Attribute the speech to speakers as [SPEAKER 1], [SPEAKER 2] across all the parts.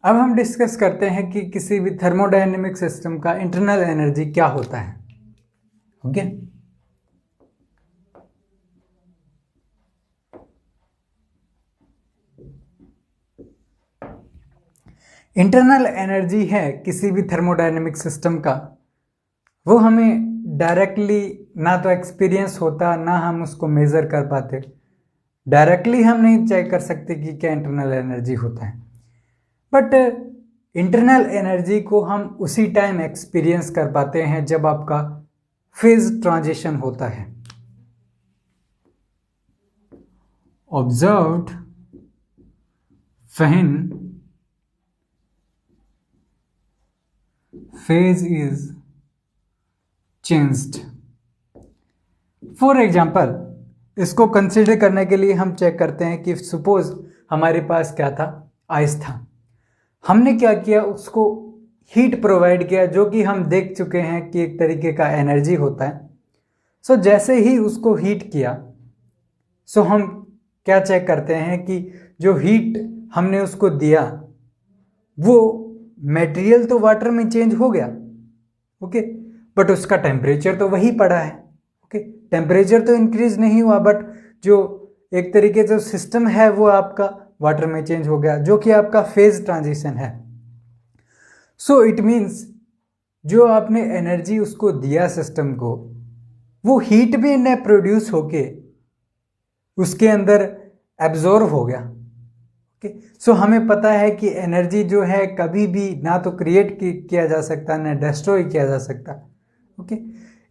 [SPEAKER 1] अब हम डिस्कस करते हैं कि किसी भी थर्मोडायनेमिक सिस्टम का इंटरनल एनर्जी क्या होता है। ओके, इंटरनल एनर्जी है किसी भी थर्मोडायनेमिक सिस्टम का, वो हमें डायरेक्टली ना तो एक्सपीरियंस होता ना हम उसको मेजर कर पाते। डायरेक्टली हम नहीं चेक कर सकते कि क्या इंटरनल एनर्जी होता है, बट इंटरनल एनर्जी को हम उसी टाइम एक्सपीरियंस कर पाते हैं जब आपका फेज ट्रांजिशन होता है। Observed when phase is changed. For example, इसको कंसिडर करने के लिए हम चेक करते हैं कि सपोज हमारे पास क्या था, आइस था। हमने क्या किया, उसको हीट प्रोवाइड किया, जो कि हम देख चुके हैं कि एक तरीके का एनर्जी होता है। सो जैसे ही उसको हीट किया, सो हम क्या चेक करते हैं कि जो हीट हमने उसको दिया वो मटेरियल तो वाटर में चेंज हो गया, ओके, बट उसका टेम्परेचर तो वही पड़ा है। ओके, टेम्परेचर तो इंक्रीज नहीं हुआ, बट जो एक तरीके से सिस्टम है वो आपका वाटर में चेंज हो गया, जो कि आपका फेज ट्रांजिशन है। सो इट मीन्स जो आपने एनर्जी उसको दिया सिस्टम को, वो हीट भी न प्रोड्यूस होके उसके अंदर एब्जॉर्व हो गया। ओके, सो हमें पता है कि एनर्जी जो है कभी भी ना तो क्रिएट किया जा सकता ना डिस्ट्रॉय किया जा सकता। ओके,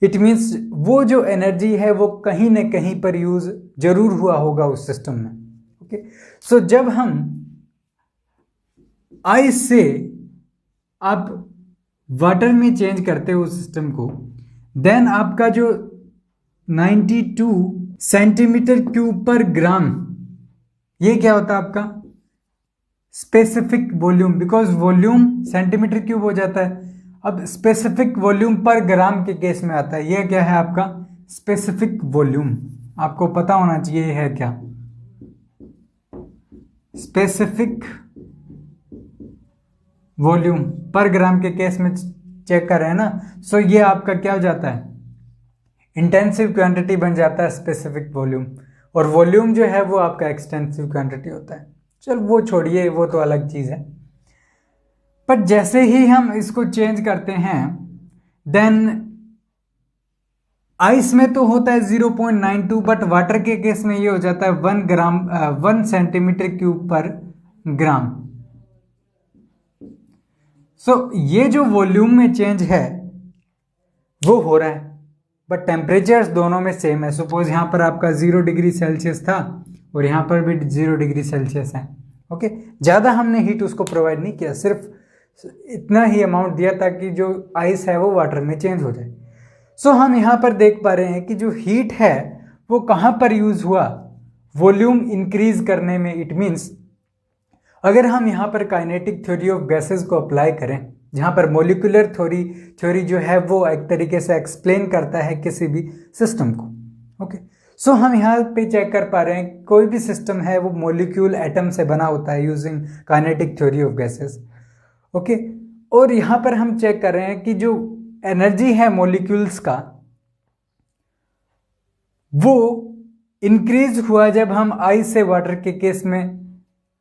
[SPEAKER 1] इट मीन्स वो जो एनर्जी है वो कहीं ना कहीं पर यूज जरूर हुआ होगा उस सिस्टम में। ओके, सो जब हम आइस से आप वाटर में चेंज करते हो सिस्टम को, देन आपका जो 92 सेंटीमीटर क्यूब पर ग्राम, ये क्या होता है आपका specific volume, because volume centimetre cube हो जाता है। अब स्पेसिफिक वॉल्यूम पर ग्राम के केस में आता है, ये क्या है आपका स्पेसिफिक वॉल्यूम। आपको पता होना चाहिए ये है क्या, स्पेसिफिक वॉल्यूम पर ग्राम के केस में चेक कर रहे हैं ना। सो ये आपका क्या हो जाता है, इंटेंसिव क्वांटिटी बन जाता है स्पेसिफिक वॉल्यूम, और वॉल्यूम जो है वो आपका एक्सटेंसिव क्वांटिटी होता है। चल वो छोड़िए, वो तो अलग चीज है। पर जैसे ही हम इसको चेंज करते हैं, देन आइस में तो होता है 0.92, बट वाटर के केस में ये हो जाता है 1 सेंटीमीटर क्यूब पर ग्राम। सो ये जो वॉल्यूम में चेंज है वो हो रहा है, बट टेम्परेचर दोनों में सेम है। सपोज यहां पर आपका 0 डिग्री सेल्सियस था और यहां पर भी 0 डिग्री सेल्सियस है। ओके, ज्यादा हमने हीट उसको प्रोवाइड नहीं किया, सिर्फ इतना ही अमाउंट दिया ताकि जो आइस है वो वाटर में चेंज हो जाए। सो हम यहां पर देख पा रहे हैं कि जो हीट है वो कहां पर यूज हुआ, वॉल्यूम इंक्रीज करने में। इट मीन्स अगर हम यहां पर काइनेटिक थ्योरी ऑफ गैसेस को अप्लाई करें, जहां पर मोलिकुलर थ्योरी जो है वो एक तरीके से एक्सप्लेन करता है किसी भी सिस्टम को। ओके, सो हम यहाँ पे चेक कर पा रहे हैं कोई भी सिस्टम है वो मोलिक्यूल एटम से बना होता है using kinetic theory of gases. Okay, और यहां पर हम चेक कर रहे हैं कि जो एनर्जी है मॉलिक्यूल्स का वो इंक्रीज हुआ जब हम आइस से वाटर के केस में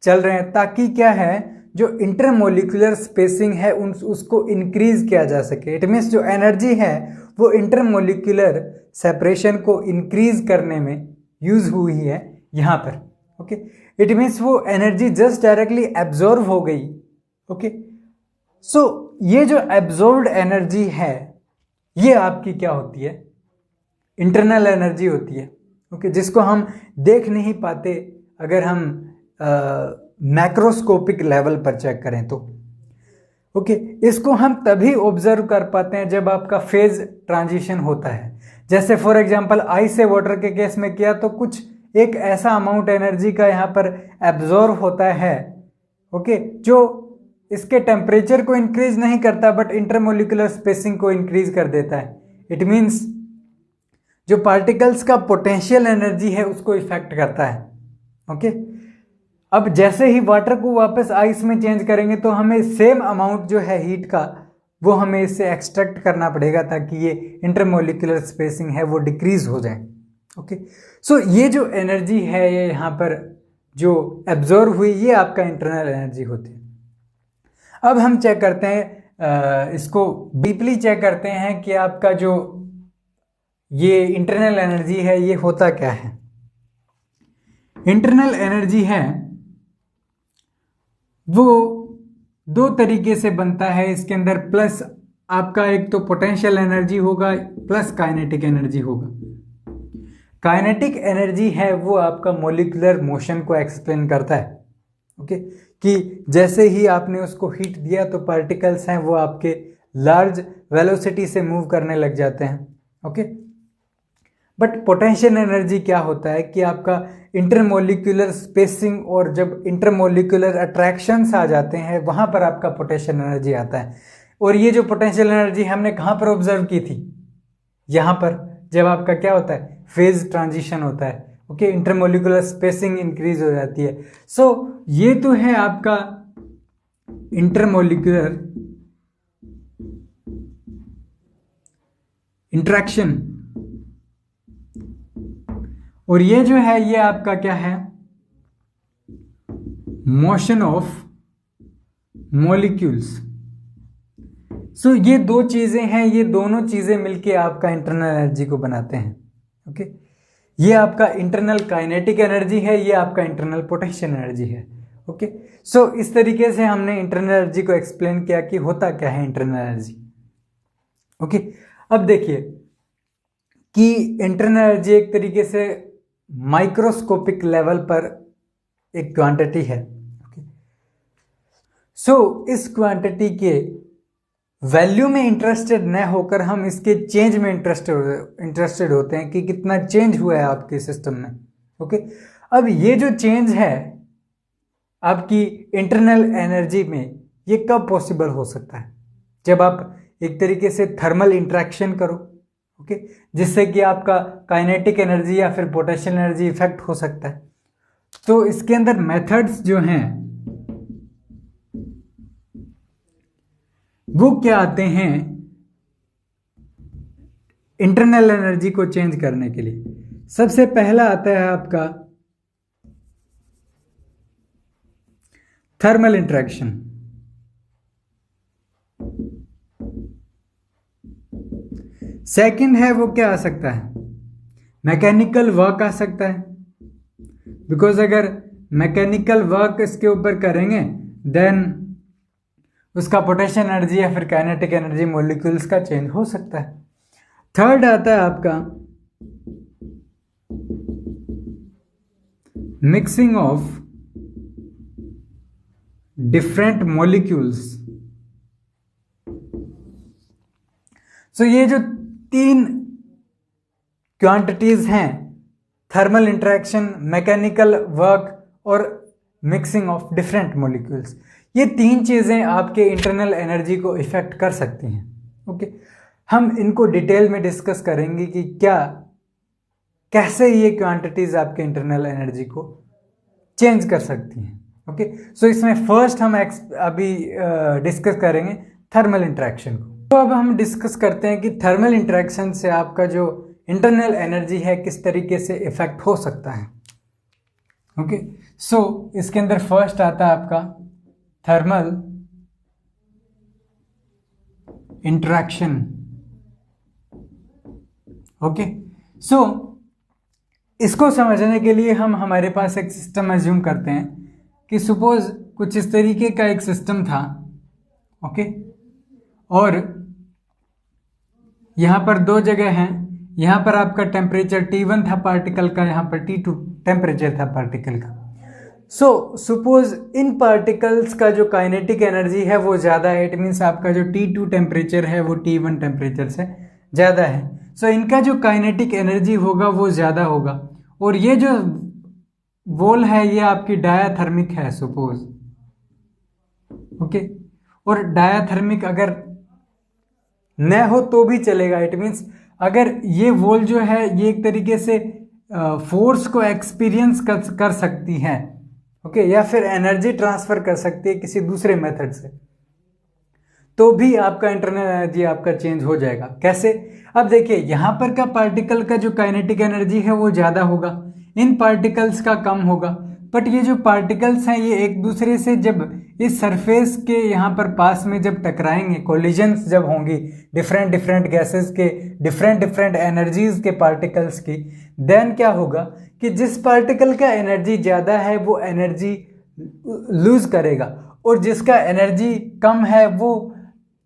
[SPEAKER 1] चल रहे हैं, ताकि क्या है जो इंटरमोलिकुलर स्पेसिंग है उसको इंक्रीज किया जा सके। इट मीन्स जो एनर्जी है वो इंटरमोलिकुलर सेपरेशन को इंक्रीज करने में यूज हुई है यहां पर। ओके, इट मीन्स वो एनर्जी जस्ट डायरेक्टली एब्जॉर्व हो गई। ओके, सो ये जो एब्जॉर्ब्ड एनर्जी है ये आपकी क्या होती है, इंटरनल एनर्जी होती है। ओके, जिसको हम देख नहीं पाते अगर हम मैक्रोस्कोपिक लेवल पर चेक करें तो। ओके, इसको हम तभी ऑब्जर्व कर पाते हैं जब आपका फेज ट्रांजिशन होता है। जैसे फॉर एग्जांपल आइस से वाटर के केस में किया तो कुछ एक ऐसा अमाउंट एनर्जी का यहां पर एब्जॉर्व होता है, ओके, जो इसके टेम्परेचर को इंक्रीज नहीं करता बट इंटरमोलिकुलर स्पेसिंग को इंक्रीज कर देता है। इट मीन्स जो पार्टिकल्स का पोटेंशियल एनर्जी है उसको इफेक्ट करता है। ओके, अब जैसे ही वाटर को वापस आइस में चेंज करेंगे तो हमें सेम अमाउंट जो है हीट का वो हमें इससे एक्सट्रैक्ट करना पड़ेगा ताकि ये इंटरमोलिकुलर स्पेसिंग है वो डिक्रीज हो जाए। ओके, सो ये जो एनर्जी है ये यहाँ पर जो एब्जॉर्ब हुई ये आपका इंटरनल एनर्जी होती है। अब हम चेक करते हैं इसको डीपली चेक करते हैं कि आपका जो ये इंटरनल एनर्जी है ये होता क्या है। इंटरनल एनर्जी है वो दो तरीके से बनता है, इसके अंदर प्लस आपका एक तो पोटेंशियल एनर्जी होगा प्लस काइनेटिक एनर्जी होगा। काइनेटिक एनर्जी है वो आपका मॉलिक्यूलर मोशन को एक्सप्लेन करता है। ओके, कि जैसे ही आपने उसको हीट दिया तो पार्टिकल्स हैं वो आपके लार्ज वेलोसिटी से मूव करने लग जाते हैं। ओके, बट पोटेंशियल एनर्जी क्या होता है कि आपका इंटरमोलिकुलर स्पेसिंग और जब इंटरमोलिकुलर अट्रैक्शंस आ जाते हैं वहां पर आपका पोटेंशियल एनर्जी आता है। और ये जो पोटेंशियल एनर्जी हमने कहाँ पर ऑब्जर्व की थी, यहाँ पर, जब आपका क्या होता है फेज ट्रांजिशन होता है। ओके, इंटरमोलिकुलर स्पेसिंग इंक्रीज हो जाती है। सो ये तो है आपका इंटरमोलिकुलर इंट्रैक्शन, और ये जो है ये आपका क्या है मोशन ऑफ मॉलिक्यूल्स। सो ये दो चीजें हैं, ये दोनों चीजें मिलके आपका इंटरनल एनर्जी को बनाते हैं। ओके, ये आपका इंटरनल काइनेटिक एनर्जी है, ये आपका इंटरनल पोटेंशियल एनर्जी है। ओके, सो इस तरीके से हमने इंटरनल एनर्जी को एक्सप्लेन किया कि होता क्या है इंटरनल एनर्जी। ओके, अब देखिए कि इंटरनल एनर्जी एक तरीके से माइक्रोस्कोपिक लेवल पर एक क्वांटिटी है। सो इस क्वांटिटी के वैल्यू में इंटरेस्टेड न होकर हम इसके चेंज में इंटरेस्टेड होते हैं कि कितना चेंज हुआ है आपके सिस्टम में। ओके, अब ये जो चेंज है आपकी इंटरनल एनर्जी में ये कब पॉसिबल हो सकता है, जब आप एक तरीके से थर्मल इंटरेक्शन करो। ओके, जिससे कि आपका काइनेटिक एनर्जी या फिर पोटेंशियल एनर्जी इफेक्ट हो सकता है। तो इसके अंदर मेथड्स जो हैं वो क्या आते हैं इंटरनल एनर्जी को चेंज करने के लिए। सबसे पहला आता है आपका थर्मल इंटरेक्शन। सेकंड है वो क्या आ सकता है मैकेनिकल वर्क आ सकता है, बिकॉज अगर मैकेनिकल वर्क इसके ऊपर करेंगे देन उसका पोटेंशियल एनर्जी या फिर काइनेटिक एनर्जी मॉलिक्यूल्स का चेंज हो सकता है। थर्ड आता है आपका मिक्सिंग ऑफ डिफरेंट मॉलिक्यूल्स। सो ये जो तीन क्वांटिटीज हैं थर्मल इंटरेक्शन, मैकेनिकल वर्क और मिक्सिंग ऑफ डिफरेंट मॉलिक्यूल्स, ये तीन चीजें आपके इंटरनल एनर्जी को इफेक्ट कर सकती हैं। ओके, हम इनको डिटेल में डिस्कस करेंगे कि क्या कैसे ये क्वांटिटीज आपके इंटरनल एनर्जी को चेंज कर सकती हैं। ओके, सो इसमें फर्स्ट हम अभी डिस्कस करेंगे थर्मल इंटरेक्शन को। तो अब हम डिस्कस करते हैं कि थर्मल इंटरेक्शन से आपका जो इंटरनल एनर्जी है किस तरीके से इफेक्ट हो सकता है। ओके, सो इसके अंदर फर्स्ट आता है आपका थर्मल इंटरेक्शन। ओके, सो इसको समझने के लिए हम हमारे पास एक सिस्टम एज्यूम करते हैं कि सपोज कुछ इस तरीके का एक सिस्टम था। ओके, और यहां पर दो जगह हैं, यहां पर आपका टेम्परेचर T1 था पार्टिकल का, यहां पर T2 टेम्परेचर था पार्टिकल का। सो सपोज इन पार्टिकल्स का जो काइनेटिक एनर्जी है वो ज़्यादा है, इट मीन्स आपका जो T2 टेम्परेचर है वो T1 टेम्परेचर से ज़्यादा है। सो इनका जो काइनेटिक एनर्जी होगा वो ज़्यादा होगा, और ये जो वॉल है ये आपकी डायाथर्मिक है सपोज। ओके, और डायाथर्मिक अगर न हो तो भी चलेगा, इट मीन्स अगर ये वॉल जो है ये एक तरीके से फोर्स को एक्सपीरियंस कर सकती है ओके, या फिर एनर्जी ट्रांसफर कर सकती है किसी दूसरे मेथड से, तो भी आपका इंटरनल एनर्जी आपका चेंज हो जाएगा। कैसे? अब देखिए यहाँ पर का पार्टिकल का जो काइनेटिक एनर्जी है वो ज़्यादा होगा, इन पार्टिकल्स का कम होगा, बट ये जो पार्टिकल्स हैं ये एक दूसरे से जब इस सरफेस के यहाँ पर पास में जब टकराएंगे, कोलिजन्स जब होंगी डिफरेंट डिफरेंट गैसेस के, डिफरेंट डिफरेंट एनर्जीज के पार्टिकल्स की, देन क्या होगा कि जिस पार्टिकल का एनर्जी ज़्यादा है वो एनर्जी लूज करेगा, और जिसका एनर्जी कम है वो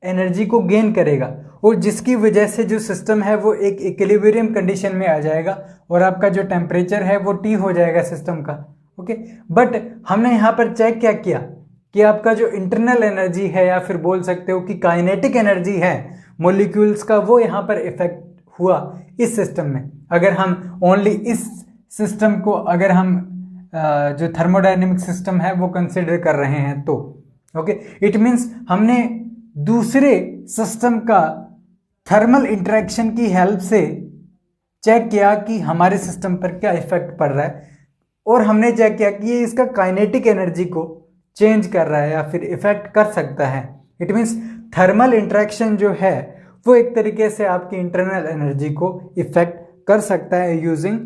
[SPEAKER 1] एनर्जी को गेन करेगा, और जिसकी वजह से जो सिस्टम है वो एक इक्विलिब्रियम कंडीशन में आ जाएगा और आपका जो टेम्परेचर है वो T हो जाएगा सिस्टम का। ओके, बट हमने यहाँ पर चेक क्या किया कि आपका जो इंटरनल एनर्जी है, या फिर बोल सकते हो कि काइनेटिक एनर्जी है मॉलिक्यूल्स का, वो यहाँ पर इफेक्ट हुआ इस सिस्टम में। अगर हम ओनली इस सिस्टम को, अगर हम जो थर्मोडायनेमिक सिस्टम है वो कंसिडर कर रहे हैं तो ओके, इट मीन्स हमने दूसरे सिस्टम का थर्मल इंटरेक्शन की हेल्प से चेक किया कि हमारे सिस्टम पर क्या इफेक्ट पड़ रहा है, और हमने चेक किया कि ये इसका काइनेटिक एनर्जी को चेंज कर रहा है या फिर इफेक्ट कर सकता है। इट मीन्स थर्मल इंटरेक्शन जो है वो एक तरीके से आपकी इंटरनल एनर्जी को इफेक्ट कर सकता है यूजिंग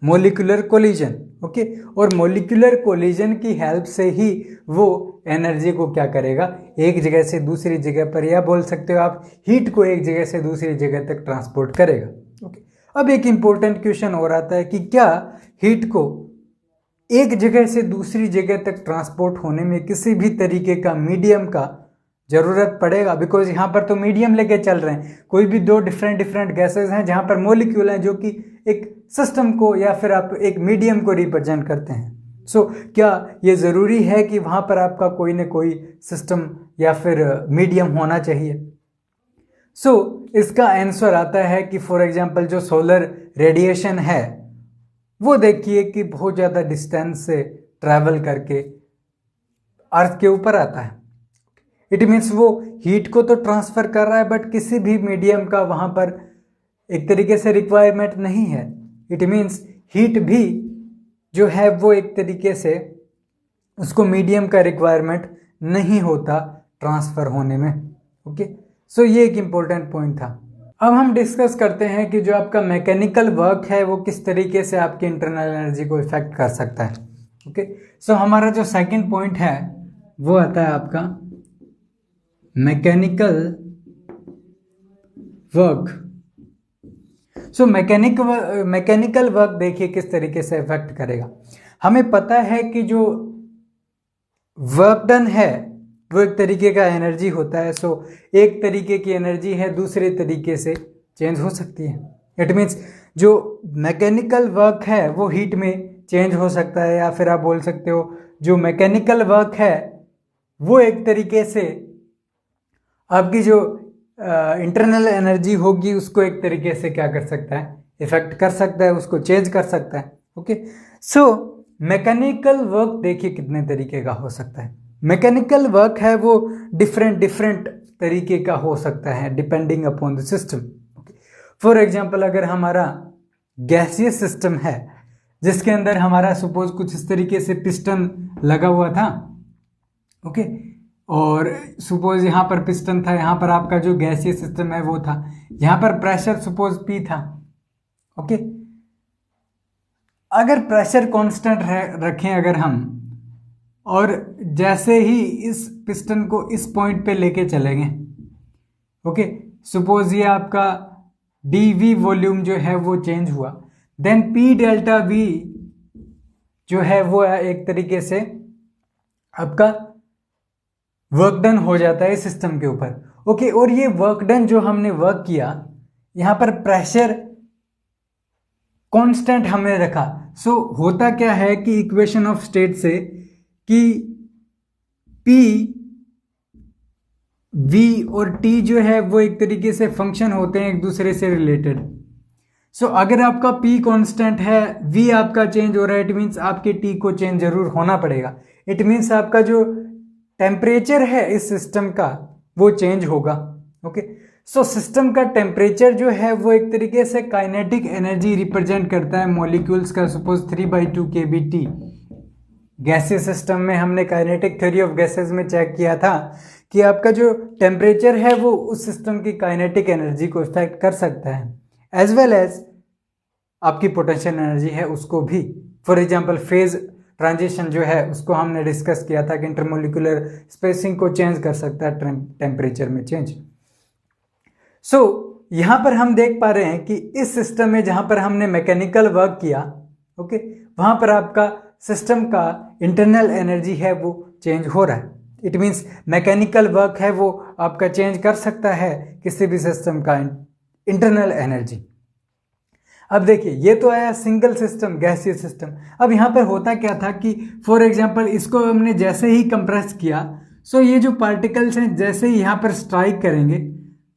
[SPEAKER 1] मोलिकुलर कोलिजन। ओके, और मोलिकुलर कोलिजन की हेल्प से ही वो एनर्जी को क्या करेगा, एक जगह से दूसरी जगह पर, या बोल सकते हो आप हीट को एक जगह से दूसरी जगह तक ट्रांसपोर्ट करेगा। ओके, अब एक इंपॉर्टेंट क्वेश्चन और आता है कि क्या हीट को एक जगह से दूसरी जगह तक ट्रांसपोर्ट होने में किसी भी तरीके का मीडियम का जरूरत पड़ेगा? बिकॉज यहाँ पर तो मीडियम लेके चल रहे हैं, कोई भी दो डिफरेंट डिफरेंट गैसेस हैं जहाँ पर मोलिक्यूल हैं जो कि एक सिस्टम को या फिर आप एक मीडियम को रिप्रेजेंट करते हैं। सो क्या ये ज़रूरी है कि वहाँ पर आपका कोई ना कोई सिस्टम या फिर मीडियम होना चाहिए? इसका आंसर आता है कि फॉर एग्जांपल जो सोलर रेडिएशन है वो देखिए कि बहुत ज़्यादा डिस्टेंस से ट्रैवल करके अर्थ के ऊपर आता है। इट मीन्स वो हीट को तो ट्रांसफ़र कर रहा है, बट किसी भी मीडियम का वहाँ पर एक तरीके से रिक्वायरमेंट नहीं है। इट मीन्स हीट भी जो है वो एक तरीके से उसको मीडियम का रिक्वायरमेंट नहीं होता ट्रांसफ़र होने में। ओके, ये एक इम्पोर्टेंट पॉइंट था। अब हम डिस्कस करते हैं कि जो आपका मैकेनिकल वर्क है वो किस तरीके से आपकी इंटरनल एनर्जी को इफेक्ट कर सकता है। ओके, हमारा जो सेकंड पॉइंट है वो आता है आपका मैकेनिकल वर्क। मैकेनिकल वर्क देखिए किस तरीके से इफेक्ट करेगा। हमें पता है कि जो वर्क डन है वो एक तरीके का एनर्जी होता है। एक तरीके की एनर्जी है दूसरे तरीके से चेंज हो सकती है। इट मीन्स जो मैकेनिकल वर्क है वो हीट में चेंज हो सकता है, या फिर आप बोल सकते हो जो मैकेनिकल वर्क है वो एक तरीके से आपकी जो इंटरनल एनर्जी होगी उसको एक तरीके से क्या कर सकता है, इफेक्ट कर सकता है, उसको चेंज कर सकता है। ओके, मैकेनिकल वर्क देखिए कितने तरीके का हो सकता है। मैकेनिकल वर्क है वो डिफरेंट तरीके का हो सकता है depending upon the system. For example अगर हमारा गैसियस सिस्टम है जिसके अंदर हमारा सपोज कुछ इस तरीके से पिस्टन लगा हुआ था, ओके, और सपोज यहाँ पर पिस्टन था, यहाँ पर आपका जो गैसियस सिस्टम है वो था, यहाँ पर प्रेशर सपोज P था। ओके, अगर प्रेशर कांस्टेंट रखें अगर हम, और जैसे ही इस पिस्टन को इस पॉइंट पे लेके चलेंगे, ओके, सपोज ये आपका dV वॉल्यूम जो है वो चेंज हुआ, देन P डेल्टा V जो है वो एक तरीके से आपका वर्क डन हो जाता है सिस्टम के ऊपर। ओके, और ये वर्क डन जो हमने वर्क किया, यहाँ पर प्रेशर कांस्टेंट हमने रखा। होता क्या है कि इक्वेशन ऑफ स्टेट से कि P, V और T जो है वो एक तरीके से फंक्शन होते हैं एक दूसरे से रिलेटेड। अगर आपका P कांस्टेंट है, V आपका चेंज हो रहा है, इट मीन्स आपके T को चेंज जरूर होना पड़ेगा। इट मीन्स आपका जो टेम्परेचर है इस सिस्टम का वो चेंज होगा। ओके, सिस्टम का टेम्परेचर जो है वो एक तरीके से काइनेटिक एनर्जी रिप्रेजेंट करता है मॉलिक्यूल्स का। सपोज 3/2 kBT गैसीय सिस्टम में हमने काइनेटिक थ्योरी ऑफ गैसेस में चेक किया था कि आपका जो टेम्परेचर है वो उस सिस्टम की काइनेटिक एनर्जी को इफेक्ट कर सकता है, एज वेल एज आपकी पोटेंशियल एनर्जी है उसको भी। फॉर एग्जांपल फेज ट्रांजिशन जो है उसको हमने डिस्कस किया था कि इंटरमोलिकुलर स्पेसिंग को चेंज कर सकता है टेम्परेचर में चेंज। सो यहाँ पर हम देख पा रहे हैं कि इस सिस्टम में जहाँ पर हमने मैकेनिकल वर्क किया, ओके, वहाँ पर आपका सिस्टम का इंटरनल एनर्जी है वो चेंज हो रहा है। इट मीन्स मैकेनिकल वर्क है वो आपका चेंज कर सकता है किसी भी सिस्टम का इंटरनल एनर्जी। अब देखिए ये तो आया सिंगल सिस्टम, गैसीय सिस्टम। अब यहाँ पर होता क्या था कि फॉर एग्जांपल इसको हमने जैसे ही कंप्रेस किया, सो ये जो पार्टिकल्स हैं जैसे ही यहाँ पर स्ट्राइक करेंगे,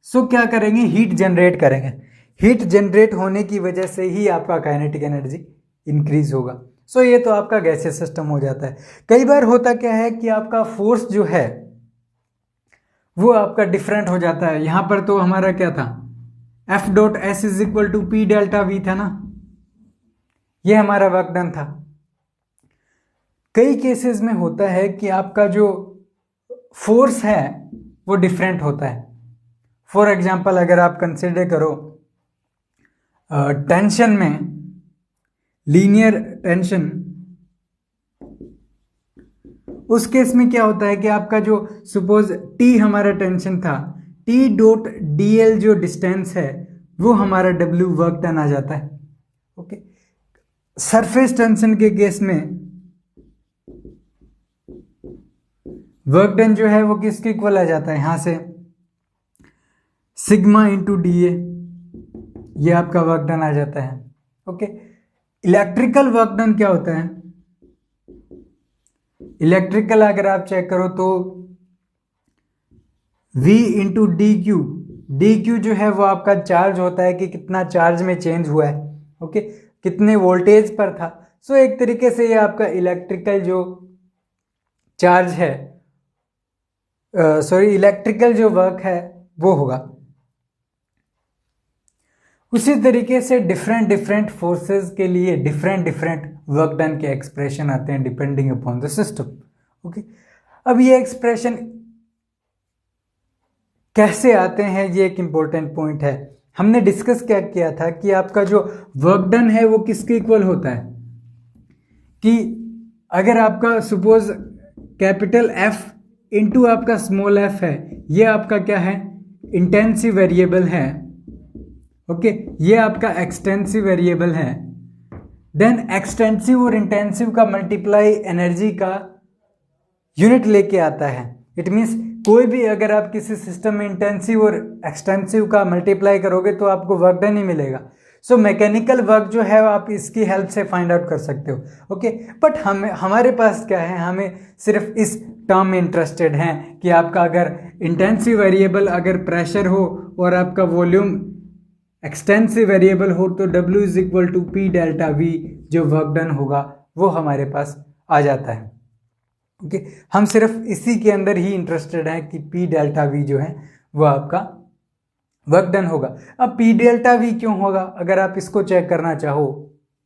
[SPEAKER 1] सो क्या करेंगे, हीट जनरेट करेंगे। हीट जनरेट होने की वजह से ही आपका काइनेटिक एनर्जी इंक्रीज होगा। सो ये तो आपका गैसीय सिस्टम हो जाता है। कई बार होता क्या है कि आपका फोर्स जो है वो आपका डिफरेंट हो जाता है। यहां पर तो हमारा क्या था, F dot S is equal to P delta V था ना, ये हमारा वर्क डन था। कई केसेस में होता है कि आपका जो फोर्स है वो डिफरेंट होता है। फॉर एग्जाम्पल अगर आप कंसिडर करो टेंशन में, लीनियर टेंशन, उस केस में क्या होता है कि आपका जो सपोज T हमारा टेंशन था, T डॉट dl जो डिस्टेंस है वो हमारा W वर्क डन आ जाता है। ओके, सरफेस टेंशन के केस में वर्क डन जो है वो किसके इक्वल आ जाता है, यहां से सिग्मा इंटू dA, ये आपका वर्क डन आ जाता है। ओके, इलेक्ट्रिकल वर्क डन क्या होता है, इलेक्ट्रिकल अगर आप चेक करो तो V इंटू डी क्यू जो है वो आपका चार्ज होता है कि कितना चार्ज में चेंज हुआ है, ओके, कितने वोल्टेज पर था। सो एक तरीके से ये आपका इलेक्ट्रिकल जो चार्ज है, इलेक्ट्रिकल जो वर्क है वो होगा। उसी तरीके से डिफरेंट फोर्सेस के लिए डिफरेंट वर्क डन के एक्सप्रेशन आते हैं depending upon the system. Okay, अब ये एक्सप्रेशन कैसे आते हैं ये एक इंपॉर्टेंट पॉइंट है। हमने डिस्कस क्या किया था कि आपका जो वर्क डन है वो किसके इक्वल होता है, कि अगर आपका सपोज कैपिटल F इंटू आपका स्मॉल f है, ये आपका क्या है, इंटेंसिव वेरिएबल है। ओके, ये आपका एक्सटेंसिव वेरिएबल है। देन एक्सटेंसिव और इंटेंसिव का मल्टीप्लाई एनर्जी का यूनिट लेके आता है। इट मीन्स कोई भी अगर आप किसी सिस्टम में इंटेंसिव और एक्सटेंसिव का मल्टीप्लाई करोगे तो आपको वर्क डन ही मिलेगा। सो मैकेनिकल वर्क जो है आप इसकी हेल्प से फाइंड आउट कर सकते हो। ओके, बट हमारे पास क्या है, हमें सिर्फ इस टर्म में इंटरेस्टेड हैं कि आपका अगर इंटेंसिव वेरिएबल अगर प्रेशर हो और आपका वॉल्यूम एक्सटेंसिव वेरिएबल हो तो W is equal to P delta V, जो वर्क डन होगा वो हमारे पास आ जाता है। ओके, हम सिर्फ इसी के अंदर ही इंटरेस्टेड हैं कि पी डेल्टा वी जो है वो आपका वर्क डन होगा। अब पी डेल्टा वी क्यों होगा, अगर आप इसको चेक करना चाहो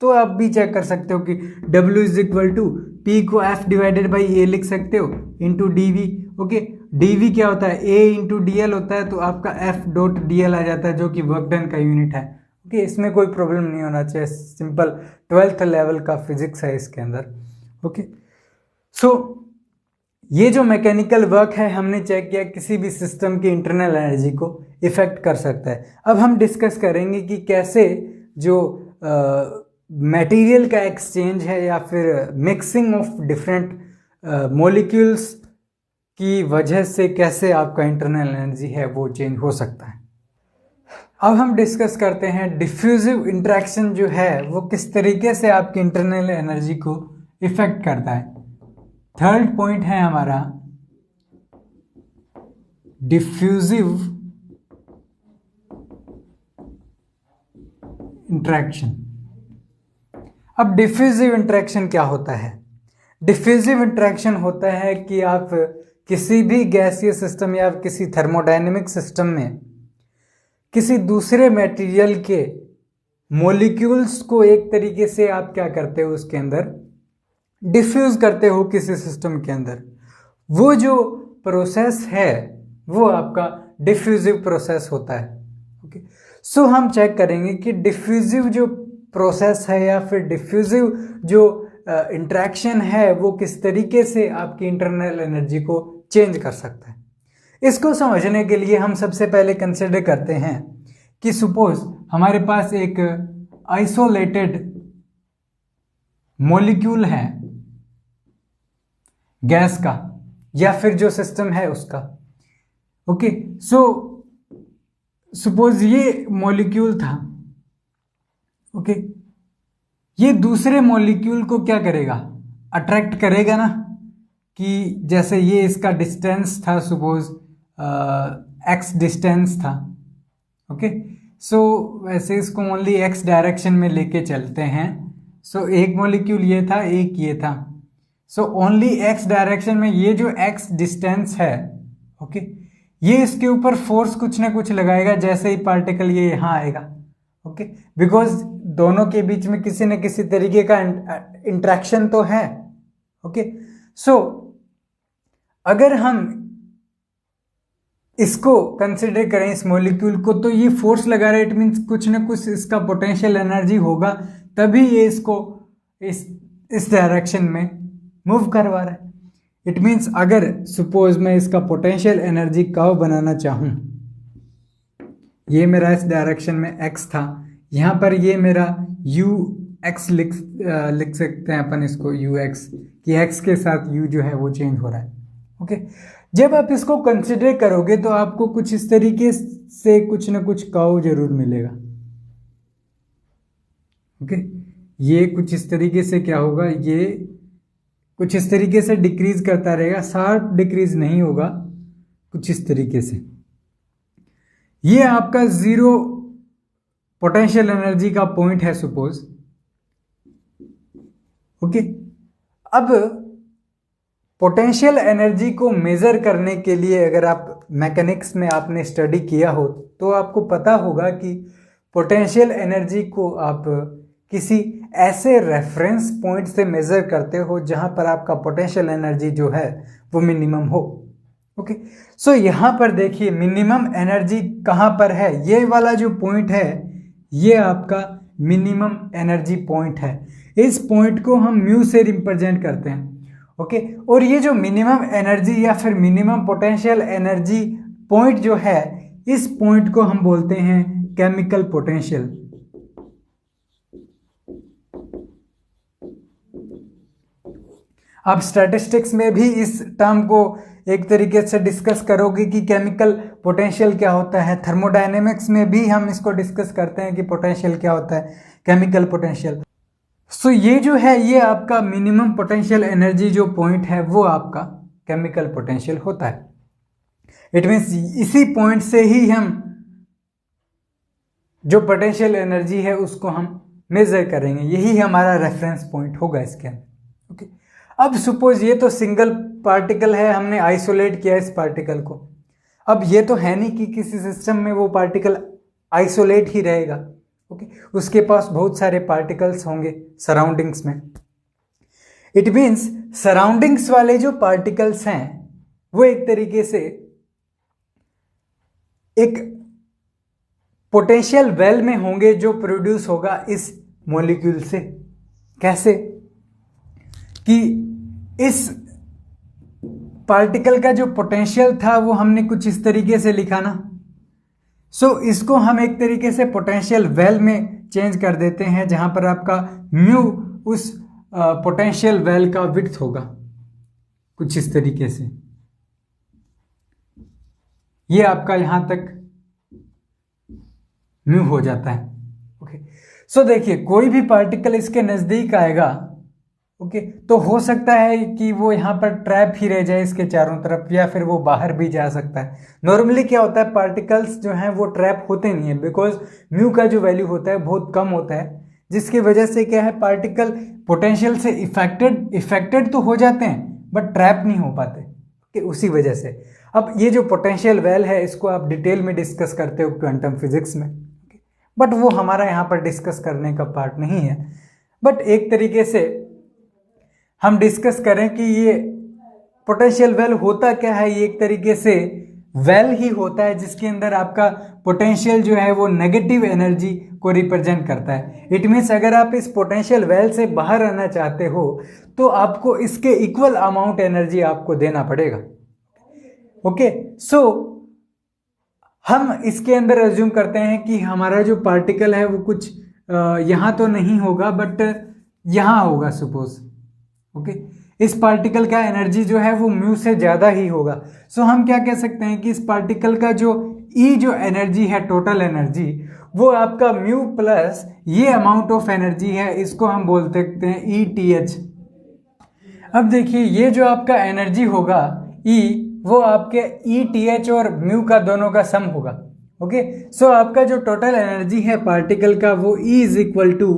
[SPEAKER 1] तो आप भी चेक कर सकते हो कि W is equal to P को F डिवाइडेड बाई ए लिख सकते हो into D V. Okay, D V क्या होता है, A इंटू डी एल होता है, तो आपका F डॉट डी एल आ जाता है जो कि वर्क डन का यूनिट है। ओके, इसमें कोई प्रॉब्लम नहीं होना चाहिए, सिंपल 12th लेवल का फिजिक्स है इसके अंदर। ओके, सो ये जो मैकेनिकल वर्क है हमने चेक किया किसी भी सिस्टम की इंटरनल एनर्जी को इफेक्ट कर सकता है। अब हम डिस्कस करेंगे कि कैसे जो मटेरियल का एक्सचेंज है या फिर मिक्सिंग ऑफ डिफरेंट मॉलिक्यूल्स की वजह से कैसे आपका इंटरनल एनर्जी है वो चेंज हो सकता है। अब हम डिस्कस करते हैं डिफ्यूजिव इंटरेक्शन जो है वो किस तरीके से आपकी इंटरनल एनर्जी को इफेक्ट करता है। थर्ड पॉइंट है हमारा डिफ्यूजिव इंटरेक्शन। अब डिफ्यूजिव इंटरेक्शन क्या होता है, डिफ्यूजिव इंटरेक्शन होता है कि आप किसी भी गैसीय सिस्टम या किसी थर्मोडायनेमिक सिस्टम में किसी दूसरे मटेरियल के मॉलिक्यूल्स को एक तरीके से आप क्या करते हो उसके अंदर डिफ्यूज करते हो किसी सिस्टम के अंदर, वो जो प्रोसेस है वो आपका डिफ्यूजिव प्रोसेस होता है। ओके, सो हम चेक करेंगे कि डिफ्यूजिव जो प्रोसेस है या फिर डिफ्यूजिव जो इंटरेक्शन है वो किस तरीके से आपकी इंटरनल एनर्जी को चेंज कर सकता है। इसको समझने के लिए हम सबसे पहले कंसिडर करते हैं कि सपोज हमारे पास एक आइसोलेटेड मॉलिक्यूल है गैस का या फिर जो सिस्टम है उसका। ओके, सो सपोज ये मॉलिक्यूल था। ओके, ये दूसरे मॉलिक्यूल को क्या करेगा, अट्रैक्ट करेगा ना, कि जैसे ये इसका डिस्टेंस था, सपोज एक्स डिस्टेंस था। ओके, सो वैसे इसको ओनली एक्स डायरेक्शन में लेके चलते हैं। सो एक मॉलिक्यूल ये था, एक ये था। सो ओनली एक्स डायरेक्शन में ये जो एक्स डिस्टेंस है, ओके, ये इसके ऊपर फोर्स कुछ ना कुछ लगाएगा जैसे ही पार्टिकल ये यहाँ आएगा। ओके, बिकॉज दोनों के बीच में किसी न किसी तरीके का इंट्रैक्शन तो है। ओके, सो अगर हम इसको कंसिडर करें इस मॉलिक्यूल को, तो ये फोर्स लगा रहा है, इट मीन्स कुछ ना कुछ इसका पोटेंशियल एनर्जी होगा, तभी ये इसको इस डायरेक्शन में मूव करवा रहा है। इट मीन्स अगर सपोज मैं इसका पोटेंशियल एनर्जी कर्व बनाना चाहूं, ये मेरा इस डायरेक्शन में x था, यहां पर ये मेरा ux लिख सकते हैं अपन इसको ux, कि x के साथ u जो है वो चेंज हो रहा है। ओके, जब आप इसको कंसिडर करोगे तो आपको कुछ इस तरीके से कुछ ना कुछ कर्व जरूर मिलेगा। ओके, ये कुछ इस तरीके से क्या होगा, ये कुछ इस तरीके से डिक्रीज करता रहेगा, शार्प डिक्रीज नहीं होगा, कुछ इस तरीके से। ये आपका जीरो पोटेंशियल एनर्जी का पॉइंट है सपोज। ओके, अब पोटेंशियल एनर्जी को मेजर करने के लिए अगर आप मैकेनिक्स में आपने स्टडी किया हो तो आपको पता होगा कि पोटेंशियल एनर्जी को आप किसी ऐसे रेफरेंस पॉइंट से मेजर करते हो जहां पर आपका पोटेंशियल एनर्जी जो है वो मिनिमम हो। ओके, सो यहां पर देखिए मिनिमम एनर्जी कहां पर है, ये वाला जो पॉइंट है ये आपका मिनिमम एनर्जी पॉइंट है। इस पॉइंट को हम म्यू से रिप्रेजेंट करते हैं। ओके, और ये जो मिनिमम एनर्जी या फिर मिनिमम पोटेंशियल एनर्जी पॉइंट जो है, इस पॉइंट को हम बोलते हैं केमिकल पोटेंशियल। आप स्टैटिस्टिक्स में भी इस टर्म को एक तरीके से डिस्कस करोगे कि केमिकल पोटेंशियल क्या होता है। थर्मोडायनेमिक्स में भी हम इसको डिस्कस करते हैं कि पोटेंशियल क्या होता है, केमिकल पोटेंशियल। सो ये जो है ये आपका मिनिमम पोटेंशियल एनर्जी जो पॉइंट है वो आपका केमिकल पोटेंशियल होता है। इट मीन्स इसी पॉइंट से ही हम जो पोटेंशियल एनर्जी है उसको हम मेजर करेंगे, यही हमारा रेफरेंस पॉइंट होगा इसके अंदर। ओके, अब सपोज ये तो सिंगल पार्टिकल है, हमने आइसोलेट किया इस पार्टिकल को। अब ये तो है नहीं कि किसी सिस्टम में वो पार्टिकल आइसोलेट ही रहेगा। ओके, उसके पास बहुत सारे पार्टिकल्स होंगे सराउंडिंग्स में। इट मीन्स सराउंडिंग्स वाले जो पार्टिकल्स हैं वो एक तरीके से एक पोटेंशियल वेल में होंगे जो प्रोड्यूस होगा इस मॉलिक्यूल से। कैसे कि इस पार्टिकल का जो पोटेंशियल था वो हमने कुछ इस तरीके से लिखा ना। सो इसको हम एक तरीके से पोटेंशियल वेल में चेंज कर देते हैं जहां पर आपका म्यू उस पोटेंशियल वेल का विड्थ होगा कुछ इस तरीके से। ये आपका यहां तक म्यू हो जाता है। ओके, सो देखिए कोई भी पार्टिकल इसके नजदीक आएगा, ओके, तो हो सकता है कि वो यहाँ पर ट्रैप ही रह जाए इसके चारों तरफ, या फिर वो बाहर भी जा सकता है। नॉर्मली क्या होता है, पार्टिकल्स जो हैं वो ट्रैप होते नहीं है, बिकॉज म्यू का जो वैल्यू होता है बहुत कम होता है, जिसकी वजह से क्या है पार्टिकल पोटेंशियल से इफेक्टेड तो हो जाते हैं बट ट्रैप नहीं हो पाते। ओके, उसी वजह से अब ये जो पोटेंशियल वेल है इसको आप डिटेल में डिस्कस करते हो क्वांटम फिजिक्स में, बट वो हमारा यहाँ पर डिस्कस करने का पार्ट नहीं है। बट एक तरीके से हम डिस्कस करें कि ये पोटेंशियल वेल होता क्या है, ये एक तरीके से वेल ही होता है जिसके अंदर आपका पोटेंशियल जो है वो नेगेटिव एनर्जी को रिप्रेजेंट करता है। इट मीन्स अगर आप इस पोटेंशियल वेल से बाहर आना चाहते हो तो आपको इसके इक्वल अमाउंट एनर्जी आपको देना पड़ेगा। ओके, सो हम इसके अंदर अज्यूम करते हैं कि हमारा जो पार्टिकल है वो कुछ यहाँ तो नहीं होगा बट यहाँ होगा सपोज। ओके, इस पार्टिकल का एनर्जी जो है वो म्यू से ज़्यादा ही होगा। सो हम क्या कह सकते हैं कि इस पार्टिकल का जो ई जो एनर्जी है, टोटल एनर्जी, वो आपका म्यू प्लस ये अमाउंट ऑफ एनर्जी है, इसको हम बोल सकते हैं ई टी एच। अब देखिए ये जो आपका एनर्जी होगा ई, वो आपके ई टी एच और म्यू का दोनों का सम होगा। ओके, सो आपका जो टोटल एनर्जी है पार्टिकल का वो E is equal to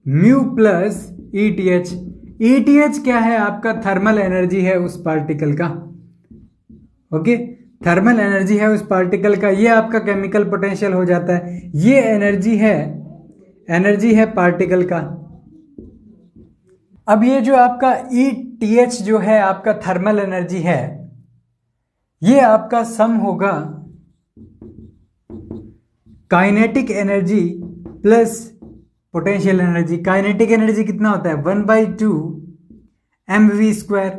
[SPEAKER 1] mu plus E T H. E T H क्या है? आपका थर्मल एनर्जी है उस पार्टिकल का। ओके, थर्मल एनर्जी है उस पार्टिकल का, ये आपका केमिकल पोटेंशियल हो जाता है। ये एनर्जी है पार्टिकल का। अब ये जो आपका ई टी एच जो है आपका थर्मल एनर्जी है, ये आपका सम होगा kinetic energy plus potential energy. Kinetic energy कितना होता है? 1/2 mv²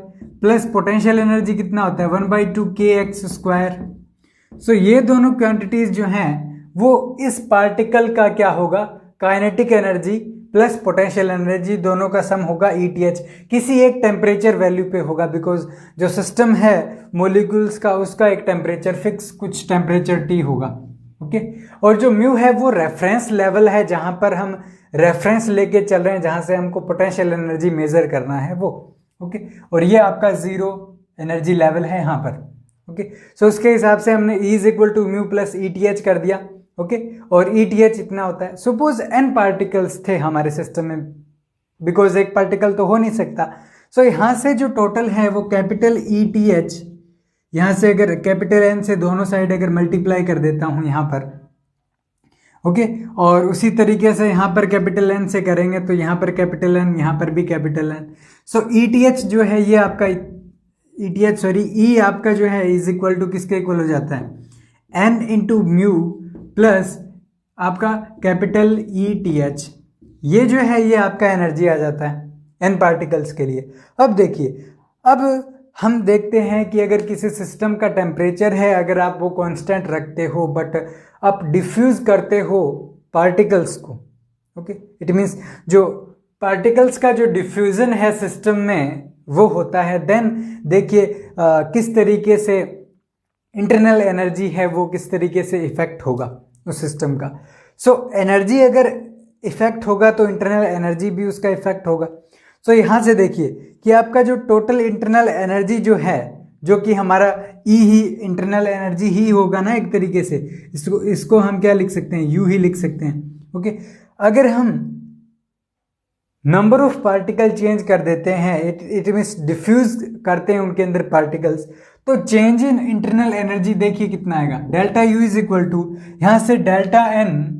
[SPEAKER 1] प्लस पोटेंशियल एनर्जी कितना होता है? 1/2 kx²। सो ये दोनों क्वांटिटीज जो हैं वो इस पार्टिकल का क्या होगा? Kinetic energy plus potential energy, दोनों का सम होगा ETH। किसी एक टेम्परेचर वैल्यू पे होगा, बिकॉज जो सिस्टम है मोलिक्यूल्स का उसका एक टेम्परेचर फिक्स, कुछ टेम्परेचर T होगा। ओके, और जो म्यू है वो रेफरेंस लेवल है, जहां पर हम रेफरेंस लेके चल रहे हैं, जहां से हमको पोटेंशियल एनर्जी मेजर करना है वो। ओके, और ये आपका 0 एनर्जी लेवल है यहाँ पर। ओके, सो उसके हिसाब से हमने E is equal to mu plus ETH कर दिया। ओके, और ETH इतना होता है। सपोज n पार्टिकल्स थे हमारे सिस्टम में, बिकॉज एक पार्टिकल तो हो नहीं सकता। सो यहाँ से जो टोटल है वो कैपिटल ETH, यहाँ से अगर कैपिटल N से दोनों साइड अगर मल्टीप्लाई कर देता हूँ यहाँ पर, ओके, और उसी तरीके से यहाँ पर कैपिटल N से करेंगे तो यहाँ पर कैपिटल N, यहाँ पर भी कैपिटल N। सो ETH जो है ये आपका E आपका जो है इज इक्वल टू किसके इक्वल हो जाता है? N इंटू म्यू प्लस आपका कैपिटल ETH। ये जो है ये आपका एनर्जी आ जाता है N पार्टिकल्स के लिए। अब देखिए, अब हम देखते हैं कि अगर किसी सिस्टम का टेम्परेचर है, अगर आप वो कांस्टेंट रखते हो बट आप डिफ्यूज करते हो पार्टिकल्स को, ओके, इट मीन्स जो पार्टिकल्स का जो डिफ्यूजन है सिस्टम में वो होता है, देन देखिए किस तरीके से इंटरनल एनर्जी है वो किस तरीके से इफेक्ट होगा उस सिस्टम का। सो एनर्जी अगर इफेक्ट होगा तो इंटरनल एनर्जी भी उसका इफेक्ट होगा। सो यहाँ से देखिए कि आपका जो टोटल इंटरनल एनर्जी जो है, जो कि हमारा ई ही इंटरनल एनर्जी ही होगा ना एक तरीके से, इसको हम क्या लिख सकते हैं? यू ही लिख सकते हैं। ओके, अगर हम नंबर ऑफ पार्टिकल चेंज कर देते हैं, इट मीन्स डिफ्यूज करते हैं उनके अंदर पार्टिकल्स, तो चेंज इन इंटरनल एनर्जी देखिए कितना आएगा? Delta U is equal to यहां से डेल्टा एन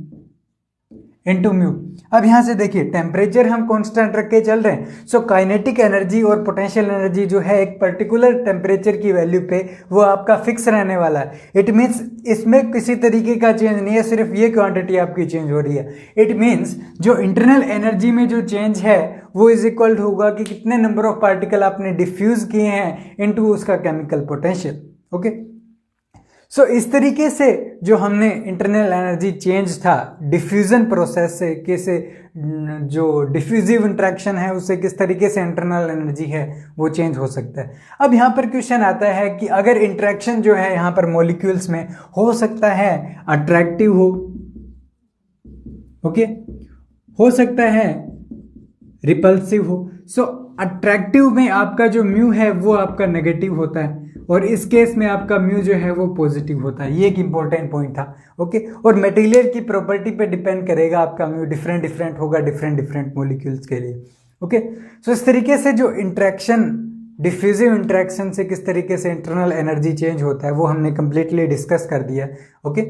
[SPEAKER 1] इंटू म्यू। अब यहां से देखिए टेम्परेचर हम कांस्टेंट रख के चल रहे हैं, सो काइनेटिक एनर्जी और पोटेंशियल एनर्जी जो है एक पर्टिकुलर टेम्परेचर की वैल्यू पे वो आपका फिक्स रहने वाला है। इट मीन्स इसमें किसी तरीके का चेंज नहीं है, सिर्फ ये क्वांटिटी आपकी चेंज हो रही है। इट मीन्स जो इंटरनल एनर्जी में जो चेंज है वो इज इक्वल होगा कि कितने नंबर ऑफ पार्टिकल आपने डिफ्यूज किए हैं इनटू उसका केमिकल पोटेंशियल। ओके, सो इस तरीके से जो हमने इंटरनल एनर्जी चेंज था डिफ्यूजन प्रोसेस से, कैसे जो डिफ्यूजिव इंट्रैक्शन है उससे किस तरीके से इंटरनल एनर्जी है वो चेंज हो सकता है। अब यहाँ पर क्वेश्चन आता है कि अगर इंट्रैक्शन जो है यहाँ पर मॉलिक्यूल्स में हो सकता है अट्रैक्टिव हो, ओके, हो सकता है रिपल्सिव हो। सो अट्रैक्टिव में आपका जो म्यू है वो आपका नेगेटिव होता है और इस केस में आपका म्यू जो है वो पॉजिटिव होता है। ये एक इंपॉर्टेंट पॉइंट था। ओके, और मटेरियल की प्रॉपर्टी पे डिपेंड करेगा आपका म्यू, डिफरेंट डिफरेंट होगा डिफरेंट मॉलिक्यूल्स के लिए। ओके, सो इस तरीके से जो इंट्रैक्शन, डिफ्यूजिव इंट्रैक्शन से किस तरीके से इंटरनल एनर्जी चेंज होता है वो हमने कंप्लीटली डिस्कस कर दिया। ओके।